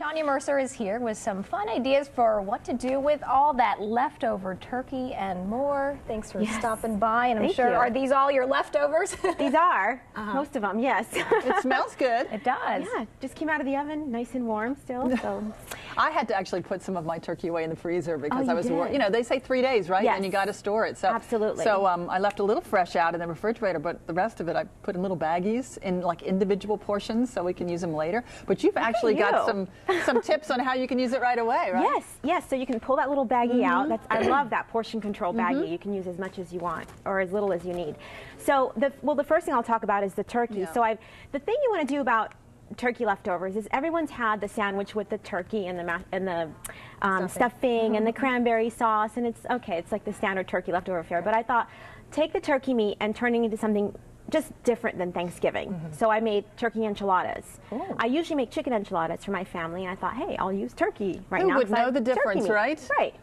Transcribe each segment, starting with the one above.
Tanya Mercer is here with some fun ideas for what to do with all that leftover turkey and more. Thanks for stopping by, and I'm sure, are these all your leftovers? These are, most of them, yes. It smells good. It does. Yeah, just came out of the oven, nice and warm still. So. I had to actually put some of my turkey away in the freezer because I was did? You know, they say 3 days, right? Yes. And you got to store it. So, absolutely. So I left a little fresh out in the refrigerator, but the rest of it I put in little baggies in like individual portions so we can use them later. But you've actually got some tips on how you can use it right away, right? Yes, yes. So you can pull that little baggie out. I love that portion control baggie. You can use as much as you want or as little as you need. So the first thing I'll talk about is the turkey. Yeah. So the thing you want to do about turkey leftovers is everyone's had the sandwich with the turkey and the stuffing and the cranberry sauce, and it's okay. It's like the standard turkey leftover fare. But I thought, take the turkey meat and turning it into something just different than Thanksgiving. So I made turkey enchiladas. Ooh. I usually make chicken enchiladas for my family, and I thought, hey, I'll use turkey right now. Who would know the difference, right? Right.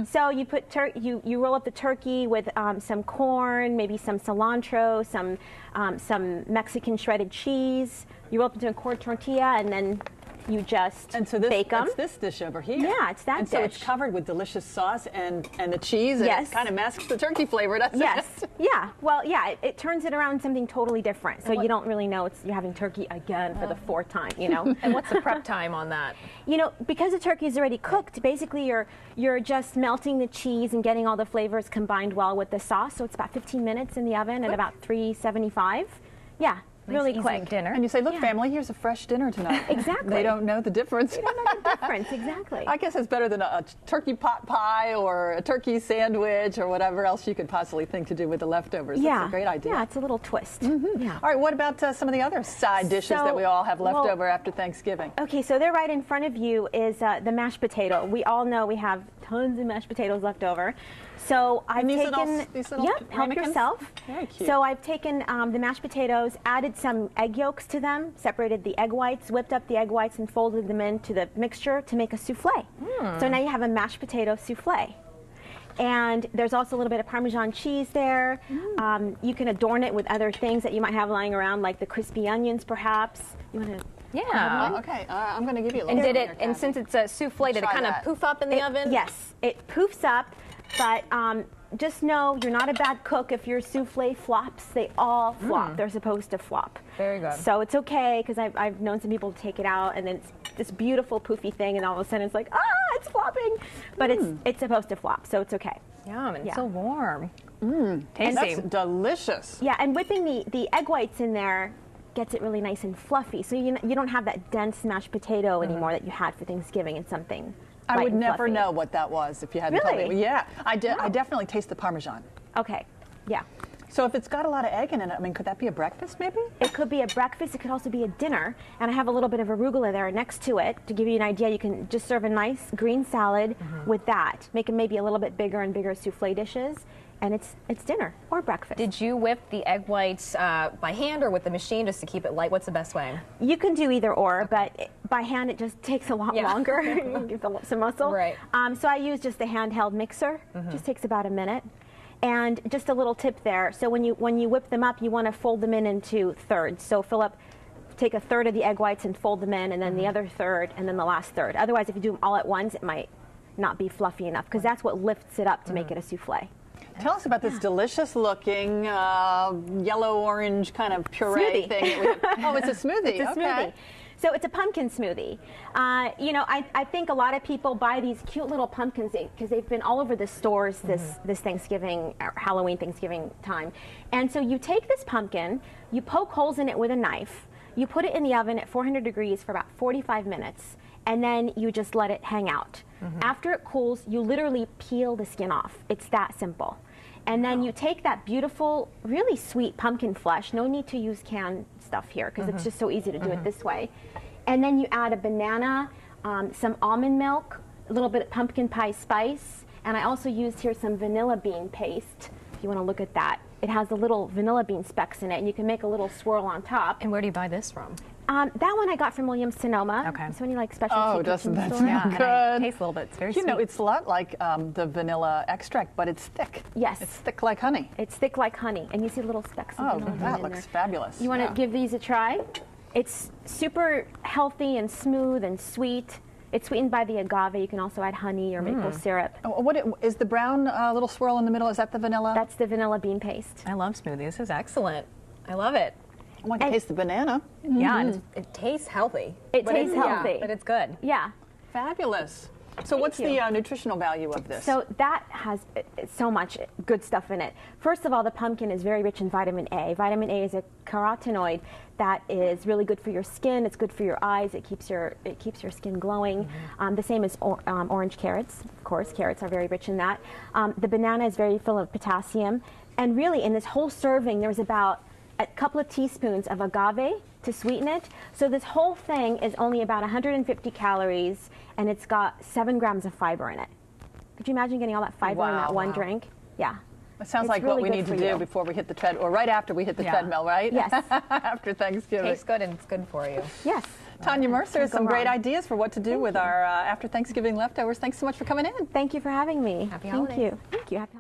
So you put you roll up the turkey with some corn, maybe some cilantro, some Mexican shredded cheese. You roll up into a corn tortilla, and then you just bake them. It's this dish over here. Yeah, it's that dish. So it's covered with delicious sauce and the cheese, and it kind of masks the turkey flavor, doesn't it? Yeah. Well, yeah, it turns it around something totally different. So you don't really know you're having turkey again for the fourth time, you know. And what's the prep time on that? You know, because the turkey is already cooked, basically you're just melting the cheese and getting all the flavors combined well with the sauce. So it's about 15 minutes in the oven at about 375. Yeah. Nice, really quick dinner. And you say, look, family, here's a fresh dinner tonight. Exactly. They don't know the difference. They don't know the difference, exactly. I guess it's better than a turkey pot pie or a turkey sandwich or whatever else you could possibly think to do with the leftovers. Yeah. That's a great idea. Yeah, it's a little twist. Yeah. All right, what about some of the other side dishes that we all have left over after Thanksgiving? Okay, so there right in front of you is the mashed potato. We all know we have tons of mashed potatoes left over. So I've taken, help yourself. Very cute. So I've taken the mashed potatoes, added some egg yolks to them, separated the egg whites, whipped up the egg whites, and folded them into the mixture to make a souffle. So now you have a mashed potato souffle. And there's also a little bit of Parmesan cheese there. You can adorn it with other things that you might have lying around, like the crispy onions, perhaps. You want to? Yeah. Okay. I'm going to give you a little. And since it's a souffle, did it kind of poof up in the oven? Yes, it poofs up. But just know you're not a bad cook if your souffle flops. They all flop. They're supposed to flop. Very good. So it's okay, because I've known some people take it out, and then it's this beautiful poofy thing, and all of a sudden it's like, it's flopping. But it's supposed to flop, so it's okay. Yum, and it's so warm. Tasty. That's delicious. Yeah, and whipping the egg whites in there gets it really nice and fluffy. So you don't have that dense mashed potato anymore that you had for Thanksgiving. It's something I would never know what that was if you hadn't told me. Yeah, I definitely taste the Parmesan. Okay, yeah. So if it's got a lot of egg in it, I mean, could that be a breakfast maybe? It could be a breakfast. It could also be a dinner. And I have a little bit of arugula there next to it. To give you an idea, you can just serve a nice green salad with that. Make them maybe a little bit bigger and bigger souffle dishes. And it's dinner or breakfast. Did you whip the egg whites by hand or with the machine just to keep it light? What's the best way? You can do either or, but by hand it just takes a lot longer. Gives some muscle. Right. So I use just a handheld mixer. Just takes about a minute. And just a little tip there. So when you whip them up, you want to fold them into thirds. So take a third of the egg whites and fold them in, and then the other third, and then the last third. Otherwise, if you do them all at once, it might not be fluffy enough, because that's what lifts it up to make it a souffle. Tell us about this delicious-looking yellow-orange kind of puree thing. Oh, it's a smoothie. It's a smoothie. So it's a pumpkin smoothie. You know, I think a lot of people buy these cute little pumpkins because they've been all over the stores this Thanksgiving, or Halloween, Thanksgiving time. And so you take this pumpkin, you poke holes in it with a knife, you put it in the oven at 400 degrees for about 45 minutes, and then you just let it hang out. After it cools, you literally peel the skin off. It's that simple. And then you take that beautiful, really sweet pumpkin flesh. No need to use canned stuff here, because it's just so easy to do it this way. And then you add a banana, some almond milk, a little bit of pumpkin pie spice, and I also used here some vanilla bean paste, if you want to look at that. It has the little vanilla bean specks in it, and you can make a little swirl on top. And where do you buy this from? That one I got from Williams-Sonoma. Okay. So any like specialty doesn't that store? sound good? It tastes a little bit. It's very sweet. You know, it's a lot like the vanilla extract, but it's thick. Yes. It's thick like honey. It's thick like honey, and you see little specks of vanilla bean that in looks there. fabulous. You want to give these a try? It's super healthy and smooth and sweet. It's sweetened by the agave. You can also add honey or maple syrup. Oh, what is the brown little swirl in the middle? Is that the vanilla? That's the vanilla bean paste. I love smoothies. This is excellent. I love it. Oh, I can taste the banana. Yeah, and it tastes healthy. It tastes healthy. Yeah, but it's good. Yeah. Fabulous. So what's the nutritional value of this? So that has so much good stuff in it. First of all, the pumpkin is very rich in vitamin A. Vitamin A is a carotenoid that is really good for your skin. It's good for your eyes. It keeps your skin glowing. The same as orange carrots. Of course, carrots are very rich in that. The banana is very full of potassium. And really, in this whole serving, there's about a couple of teaspoons of agave to sweeten it. So this whole thing is only about 150 calories, and it's got 7 grams of fiber in it. Could you imagine getting all that fiber in that one drink? Yeah. It sounds like really what we need to do before we hit the treadmill, or right after we hit the treadmill, right? Yes. After Thanksgiving. Tastes good and it's good for you. Yes. Tanya Mercer has some great ideas for what to do with our after Thanksgiving leftovers. Thanks so much for coming in. Thank you for having me. Happy holidays. Thank you. Happy